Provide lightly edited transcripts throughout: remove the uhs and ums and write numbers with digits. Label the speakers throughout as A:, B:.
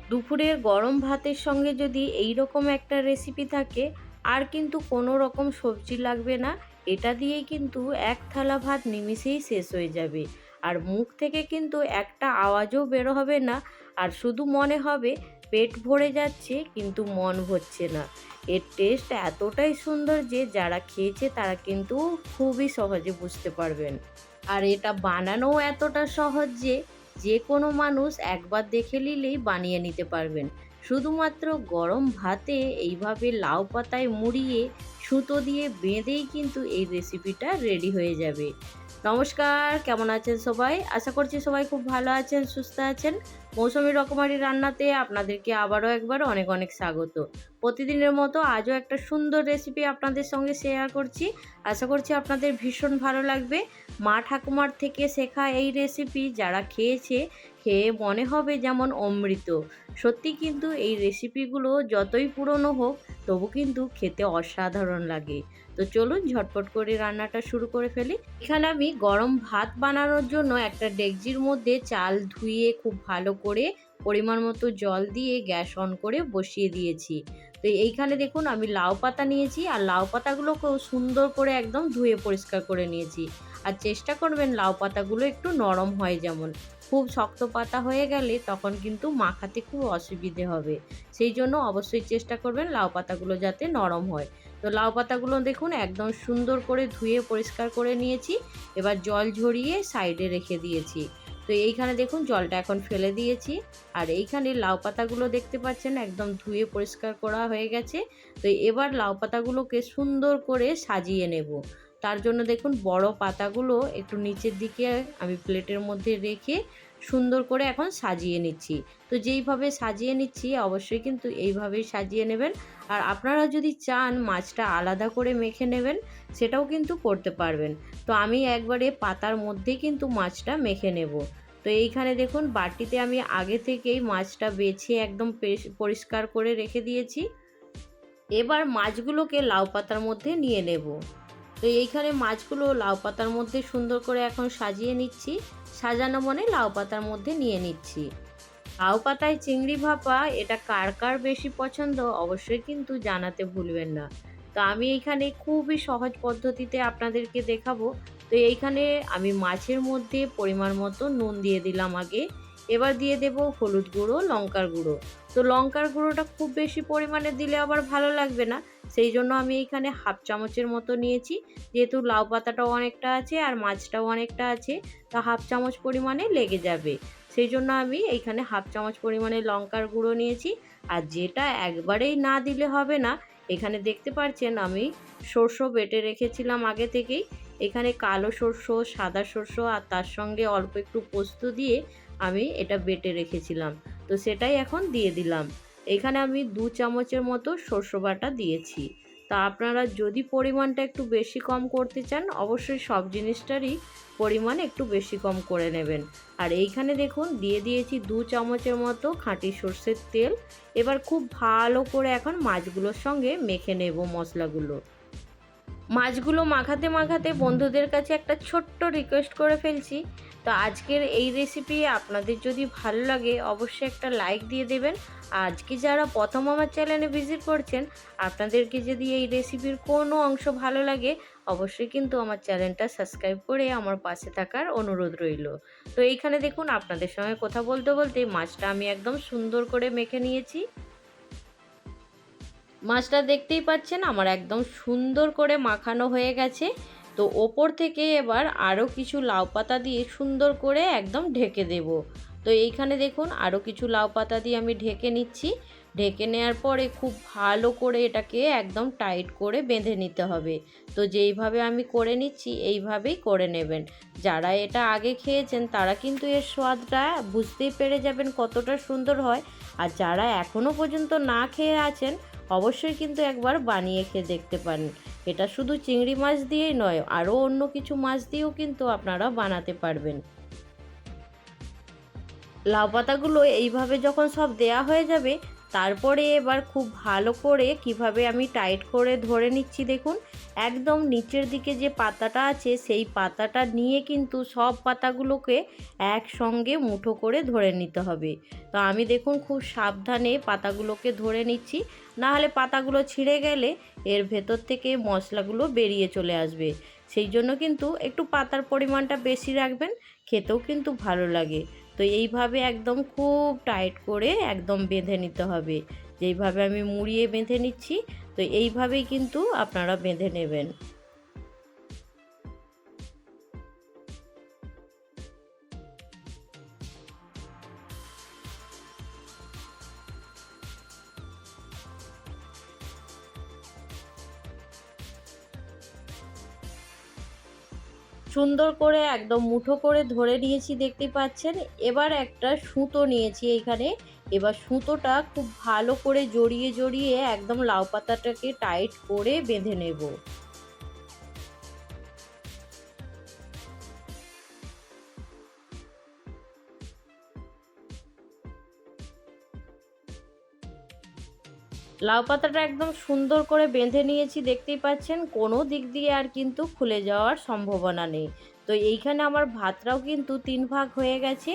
A: দুপুরের গরম ভাতের সঙ্গে যদি এই রকম একটা রেসিপি থাকে, আর কিন্তু কোনো রকম সবজি লাগবে না। এটা দিয়েই কিন্তু এক থালা ভাত নিমিষেই শেষ হয়ে যাবে। আর মুখ থেকে কিন্তু একটা আওয়াজও বের হবে না। আর শুধু মনে হবে পেট ভরে যাচ্ছে কিন্তু মন ভরছে না। এর টেস্ট এতটাই সুন্দর যে যারা খেয়েছে তারা কিন্তু খুবই সহজে বুঝতে পারবেন। আর এটা বানানোও এতটা সহজ যে যে কোনো মানুষ একবার দেখে নিলেই বানিয়ে নিতে পারবেন। শুধুমাত্র গরম ভাতে এইভাবে লাউ পাতায় মুড়িয়ে সুতো দিয়ে বেঁধেই কিন্তু এই রেসিপিটা রেডি হয়ে যাবে। নমস্কার, কেমন আছেন সবাই? আশা করছি সবাই খুব ভালো আছেন, সুস্থ আছেন। মৌসুমী রকমারি রান্নাতে আপনাদেরকে আবারও একবার অনেক অনেক স্বাগত। প্রতিদিনের মতো আজও একটা সুন্দর রেসিপি আপনাদের সঙ্গে শেয়ার করছি। আশা করছি আপনাদের ভীষণ ভালো লাগবে। মা ঠাকুমার থেকে শেখা এই রেসিপি যারা খেয়েছে, খেয়ে মনে হবে যেমন অমৃত। সত্যি কিন্তু এই রেসিপিগুলো যতই পুরনো হোক তবু কিন্তু খেতে অসাধারণ লাগে। তো চলুন ঝটপট করে রান্নাটা শুরু করে ফেলি। এখানে আমি গরম ভাত বানানোর জন্য একটা ডেকচির মধ্যে চাল ধুয়ে খুব ভালো করে পরিমাণ মতো জল দিয়ে গ্যাস অন করে বসিয়ে দিয়েছি। তো এইখানে দেখুন আমি লাউ পাতা নিয়েছি, আর লাউ পাতাগুলোকেও সুন্দর করে একদম ধুয়ে পরিষ্কার করে নিয়েছি। আর চেষ্টা করবেন লাউ পাতাগুলো একটু নরম হয়, যেমন খুব শক্ত পাতা হয়ে গেলে তখন কিন্তু মাখাতে খুব অসুবিধে হবে। সেই জন্য অবশ্যই চেষ্টা করবেন লাউ পাতাগুলো যাতে নরম হয়। তো লাউ পাতাগুলো দেখুন একদম সুন্দর করে ধুয়ে পরিষ্কার করে নিয়েছি। এবার জল ঝরিয়ে সাইডে রেখে দিয়েছি। তো এইখানে দেখুন জলটা এখন ফেলে দিয়েছি। আর এইখানে লাউ পাতাগুলো দেখতে পাচ্ছেন একদম ধুয়ে পরিষ্কার করা হয়ে গেছে। তো এবার লাউ পাতাগুলোকে সুন্দর করে সাজিয়ে নেব। তার জন্য দেখুন বড় পাতাগুলো একটু নিচের দিকে আমি প্লেটের মধ্যে রেখে সুন্দর করে এখন সাজিয়ে নিচ্ছি। তো যেইভাবে সাজিয়ে নিচ্ছি অবশ্যই কিন্তু এইভাবেই সাজিয়ে নেবেন। আর আপনারা যদি চান মাছটা আলাদা করে মেখে নেবেন, সেটাও কিন্তু করতে পারবেন। তো আমি একবারে পাতার মধ্যেই কিন্তু মাছটা মেখে নেব। তো এইখানে দেখুন বাটিতে আমি আগে থেকেই মাছটা বেছে একদম পরিষ্কার করে রেখে দিয়েছি। এবার মাছগুলোকে লাউ পাতার মধ্যে নিয়ে নেব। তো এইখানে মাছগুলো লাউ পাতার মধ্যে সুন্দর করে এখন সাজিয়ে নিচ্ছি। সাজানো মানে লাউ পাতার মধ্যে নিয়ে নিচ্ছি। লাউ পাতায় চিংড়ি ভাপা এটা কার কার বেশি পছন্দ অবশ্যই কিন্তু জানাতে ভুলবেন না। তো আমি এইখানে খুবই সহজ পদ্ধতিতে আপনাদেরকে দেখাবো। তো এইখানে আমি মাছের মধ্যে পরিমাণ মতো নুন দিয়ে দিলাম আগে। এবার দিয়ে দেব হলুদ গুঁড়ো, লঙ্কার গুঁড়ো। তো লঙ্কার গুঁড়োটা খুব বেশি পরিমাণে দিলে আবার ভালো লাগবে না। সেই জন্য আমি এইখানে হাফ চামচের মতো নিয়েছি। যেহেতু লাউ পাতাটাও অনেকটা আছে আর মাছটাও অনেকটা আছে, তো হাফ চামচ পরিমাণে লেগে যাবে। সেই জন্য আমি এইখানে হাফ চামচ পরিমাণে লঙ্কার গুঁড়ো নিয়েছি। আর যেটা একবারেই না দিলে হবে না, এখানে দেখতে পাচ্ছেন আমি সরষে বেটে রেখেছিলাম আগে থেকেই। এখানে কালো সরষে, সাদা সরষে আর তার সঙ্গে অল্প একটু পোস্ত দিয়ে আমি এটা বেটে রেখেছিলাম। তো সেটাই এখন দিয়ে দিলাম। এখানে আমি 2 চামচের মতো সরষে বাটা দিয়েছি। তা আপনারা যদি পরিমাণটা একটু বেশি কম করতে চান অবশ্যই সব জিনিসটারই পরিমাণ একটু বেশি কম করে নেবেন। আর এইখানে দেখুন দিয়ে দিয়েছি 2 চামচের মতো খাঁটি সর্ষের তেল। এবার খুব ভালো করে এখন মাছগুলোর সঙ্গে মেখে নেব মশলাগুলো। মাছগুলো মাখাতে মাখাতে বন্ধুদের কাছে একটা ছোট্ট রিকোয়েস্ট করে ফেলছি। তো আজকের এই রেসিপি আপনাদের যদি ভালো লাগে অবশ্যই একটা লাইক দিয়ে দেবেন। আজকে যারা প্রথম আমার চ্যানেলে ভিজিট করছেন, আপনাদেরকে যদি এই রেসিপির কোনো অংশ ভালো লাগে অবশ্যই কিন্তু আমার চ্যানেলটা সাবস্ক্রাইব করে আমার পাশে থাকার অনুরোধ রইল। তো এইখানে দেখুন আপনাদের সঙ্গে কথা বলতে বলতে মাছটা আমি একদম সুন্দর করে মেখে নিয়েছি। মাছটা দেখতেই পাচ্ছেন আমার একদম সুন্দর করে মাখানো হয়ে গেছে। তো ওপর থেকে এবার আরও কিছু লাউ পাতা দিয়ে সুন্দর করে একদম ঢেকে দেব। তো এইখানে দেখুন আরও কিছু লাউ পাতা দিয়ে আমি ঢেকে নিচ্ছি। ঢেকে নেওয়ার পরে খুব ভালো করে এটাকে একদম টাইট করে বেঁধে নিতে হবে। তো যেইভাবে আমি করে নিচ্ছি এইভাবেই করে নেবেন। যারা এটা আগে খেয়েছেন তারা কিন্তু এর স্বাদটা বুঝতেই পেরে যাবেন কতটা সুন্দর হয়। আর যারা এখনও পর্যন্ত না খেয়ে আছেন অবশ্যই কিন্তু একবার বানিয়ে খেয়ে দেখতে পারেন। এটা শুধু চিংড়ি মাছ দিয়েই নয়, আরও অন্য কিছু মাছ দিয়েও কিন্তু আপনারা বানাতে পারবেন। লাউ পাতাগুলো এইভাবে যখন সব দেয়া হয়ে যাবে, তারপরে এবার খুব ভালো করে কিভাবে আমি টাইট করে ধরে নিচ্ছি দেখুন। একদম নিচের দিকে যে পাতাটা আছে সেই পাতাটা নিয়ে কিন্তু সব পাতাগুলোকে একসঙ্গে মুঠো করে ধরে নিতে হবে। তো আমি দেখুন খুব সাবধানে পাতাগুলোকে ধরে নিচ্ছি, না হলে পাতাগুলো ছিঁড়ে গেলে এর ভেতর থেকে মশলাগুলো বেরিয়ে চলে আসবে। সেই জন্য কিন্তু একটু পাতার পরিমাণটা বেশি রাখবেন, খেতেও কিন্তু ভালো লাগে। তো এইভাবে একদম খুব টাইট করে একদম বেঁধে নিতে হবে। যেইভাবে আমি মুড়িয়ে বেঁধে নিচ্ছি, তো এইভাবেই কিন্তু আপনারা বেঁধে নেবেন। সুন্দর করে একদম মুঠো করে ধরে নিয়েছি দেখতে পাচ্ছেন। এবার একটা সুতো নিয়েছি এইখানে। এবার সুতোটা খুব ভালো করে জড়িয়ে জড়িয়ে একদম লাউ পাতাটাকে টাইট করে বেঁধে নেব। লাউ পাতাটা একদম সুন্দর করে বেঁধে নিয়েছি দেখতেই পাচ্ছেন, কোনো দিক দিয়ে আর কিন্তু খুলে যাওয়ার সম্ভাবনা নেই। তো এইখানে আমার ভাতটাও কিন্তু 3 ভাগ হয়ে গেছে।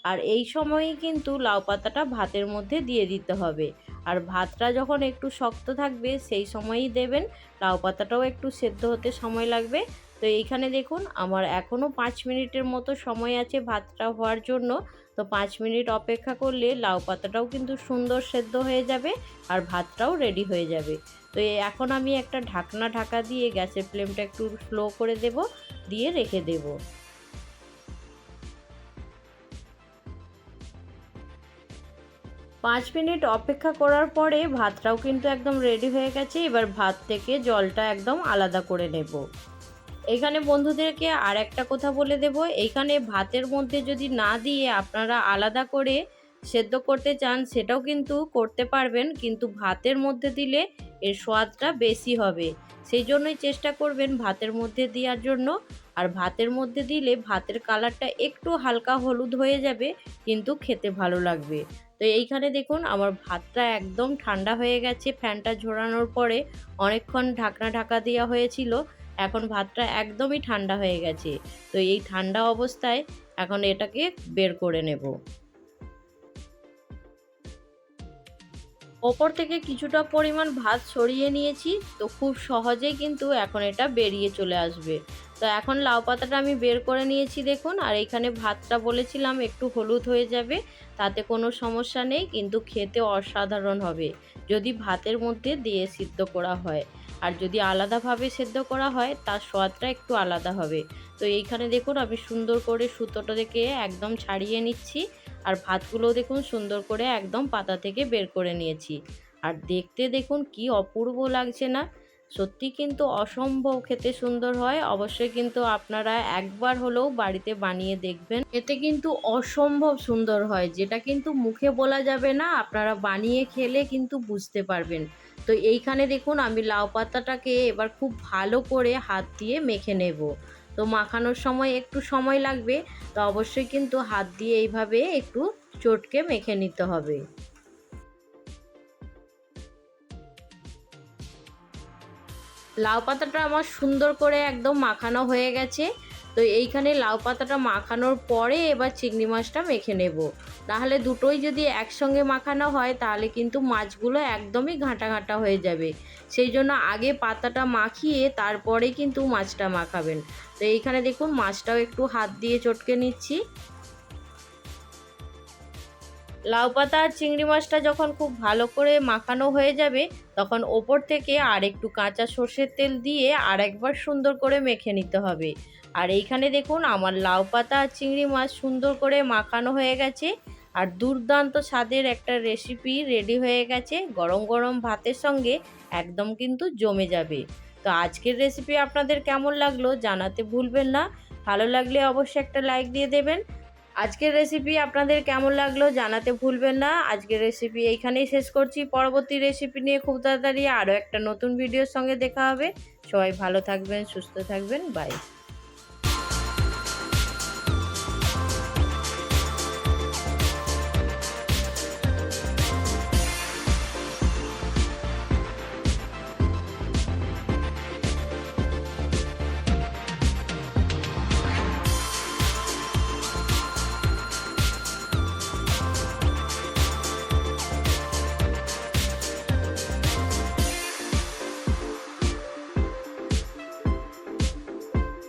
A: আর এই সময়েই কিন্তু লাউ পাতাটা ভাতের মধ্যে দিয়ে দিতে হবে। আর ভাতটা যখন একটু শক্ত থাকবে সেই সময়ই দেবেন, লাউ পাতাটাও একটু সেদ্ধ হতে সময় লাগবে। তো এইখানে দেখুন আমার এখনও 5 মিনিটের মতো সময় আছে ভাতটা হওয়ার জন্য। তো 5 মিনিট অপেক্ষা করলে লাউ পাতাটাও কিন্তু সুন্দর সেদ্ধ হয়ে যাবে আর ভাতটাও রেডি হয়ে যাবে। তো এখন আমি একটা ঢাকনা ঢাকা দিয়ে গ্যাসের ফ্লেমটা একটু স্লো করে দেব, দিয়ে রেখে দেব। 5 মিনিট অপেক্ষা করার পরে ভাতটাও কিন্তু একদম রেডি হয়ে গেছে। এবার ভাত থেকে জলটা একদম আলাদা করে নেব। এখানে বন্ধুদেরকে আর একটা কথা বলে দেব, এইখানে ভাতের মধ্যে যদি না দিয়ে আপনারা আলাদা করে সেদ্ধ করতে চান সেটাও কিন্তু করতে পারবেন, কিন্তু ভাতের মধ্যে দিলে এর স্বাদটা বেশি হবে। সেই জন্যই চেষ্টা করবেন ভাতের মধ্যে দেওয়ার জন্য। আর ভাতের মধ্যে দিলে ভাতের কালারটা একটু হালকা হলুদ হয়ে যাবে, কিন্তু খেতে ভালো লাগবে। তো এইখানে দেখুন আমার ভাতটা একদম ঠান্ডা হয়ে গেছে, ফ্যানটা ঝোরানোর পরে অনেকক্ষণ ঢাকনা ঢাকা দেওয়া হয়েছিল। এখন ভাতটা একদমই ঠান্ডা হয়ে গেছে। তো এই ঠান্ডা অবস্থায় এখন এটাকে বের করে নেব। ওপর থেকে কিছুটা পরিমাণ ভাত সরিয়ে নিয়েছি, তো খুব সহজেই কিন্তু এখন এটা বেরিয়ে চলে আসবে। তো এখন লাউ পাতাটা আমি বের করে নিয়েছি দেখুন। আর এইখানে ভাতটা বলেছিলাম একটু হলুদ হয়ে যাবে, তাতে কোনো সমস্যা নেই, কিন্তু খেতে অসাধারণ হবে যদি ভাতের মধ্যে দিয়ে সিদ্ধ করা হয়। আর যদি আলাদাভাবে সেদ্ধ করা হয় তার স্বাদটা একটু আলাদা হবে। তো এইখানে দেখুন আমি সুন্দর করে সুতোটা থেকে একদম ছাড়িয়ে নিচ্ছি। আর ভাতগুলো দেখুন সুন্দর করে একদম পাতা থেকে বের করে নিয়েছি। আর দেখতে দেখুন কি অপূর্ব লাগছে না? সত্যি কিন্তু অসম্ভব খেতে সুন্দর হয়। অবশ্যই কিন্তু আপনারা একবার হলেও বাড়িতে বানিয়ে দেখবেন। এতে কিন্তু অসম্ভব সুন্দর হয়, যেটা কিন্তু মুখে বলা যাবে না, আপনারা বানিয়ে খেলে কিন্তু বুঝতে পারবেন। তো এইখানে দেখুন আমি লাউ পাতাটাকে এবার খুব ভালো করে হাত দিয়ে মেখে নেব। তো মাখানোর সময় একটু সময় লাগবে, তো অবশ্যই কিন্তু হাত দিয়ে এইভাবে একটু চটকে মেখে নিতে হবে। লাউ পাতাটা আমার সুন্দর করে একদম মাখানো হয়ে গেছে। তো এইখানে লাউ পাতাটা মাখানোর পরে এবার চিংড়ি মাছটা মেখে নেব। তাহলে দুটোই যদি একসঙ্গে মাখানো হয় তাহলে কিন্তু মাছগুলো একদমই ঘাঁটা ঘাঁটা হয়ে যাবে। সেই জন্য আগে পাতাটা মাখিয়ে তারপরে কিন্তু মাছটা মাখাবেন। তো এইখানে দেখুন মাছটাও একটু হাত দিয়ে চটকে নিচ্ছি। লাউ পাতা আর চিংড়ি মাছটা যখন খুব ভালো করে মাখানো হয়ে যাবে, তখন ওপর থেকে আর একটু কাঁচা সর্ষের তেল দিয়ে আর একবার সুন্দর করে মেখে নিতে হবে। আর এইখানে দেখুন আমার লাউ পাতা আর চিংড়ি মাছ সুন্দর করে মাখানো হয়ে গেছে। আর দুর্দান্ত স্বাদের একটা রেসিপি রেডি হয়ে গেছে, গরম গরম ভাতের সঙ্গে একদম কিন্তু জমে যাবে। তো আজকের রেসিপি আপনাদের কেমন লাগলো জানাতে ভুলবেন না। ভালো লাগলে অবশ্যই একটা লাইক দিয়ে দেবেন। আজকের রেসিপি আপনাদের কেমন লাগলো জানাতে ভুলবেন না। আজকের রেসিপি এইখানেই শেষ করছি। পরবর্তী রেসিপি নিয়ে খুব তাড়াতাড়ি আরও একটা নতুন ভিডিওর সঙ্গে দেখা হবে। সবাই ভালো থাকবেন, সুস্থ থাকবেন, বাই।